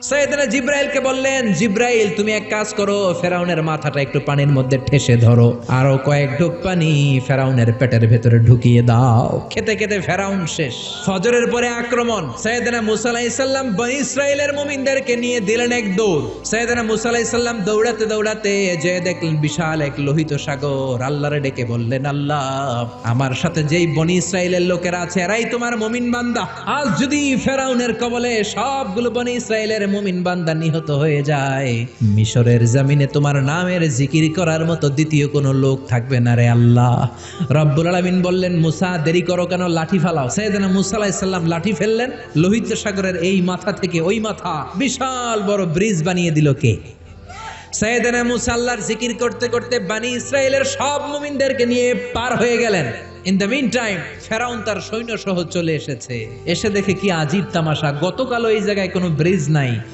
সাইয়েদনা জিব্রাইলকে বললেন, জিব্রাইল তুমি এক কাজ করো, ফেরাউনের মাথাটা একটু পানির মধ্যে ঠেসে ধরো, আরো কয়েক ঢোক পানি ফেরাউনের পেটের ভেতরে ঢুকিয়ে দাও। খেতে খেতে ফেরাউন শেষ। ফজরের পরে আক্রমণ। সাইয়েদনা মুসা আলাইহিস সালাম বনী ইসরাইলের মুমিনদেরকে নিয়ে দিলেন এক দৌড়। সাইয়েদনা মুসা আলাইহিস সালাম দৌড়াতে দৌড়াতে যে দেখলেন বিশাল এক লোহিত সাগর। আল্লাহরে ডেকে বললেন, আল্লাহ আমার সাথে যেই বনী ইসরাইলের লোকেরা আছে এরাই তোমার মুমিন বান্দা। আজ যদি ফেরাউনের কবলে সবগুলো বনী ইসরাইলের মুমিন বান্দা নিহত হয়ে যায়, মিশরের জমিনে তোমার নামের জিকির করার মতো দ্বিতীয় কোনো লোক থাকবে না রে আল্লাহ। রব্বুল আলামিন বললেন, মুসা দেরি করো কেন, লাঠি ফালাও। সাইয়েদনা মুসা আলাইহিস সালাম লাঠি ফেললেন। লোহিত সাগরের এই মাথা থেকে ওই মাথা বিশাল বড় ব্রিজ বানিয়ে দিল কে? সাইয়েদনা মুসা আল্লাহর জিকির করতে করতে বনী ইসরাইলের সব মুমিনদেরকে নিয়ে পার হয়ে গেলেন। ইন দ্য মিন টাইম ফেরাউন তার সৈন্য সহ চলে এসেছে। এসে দেখে কি আজীব তামাশা, গতকালও এই জায়গায় কোনো ব্রিজ নাই,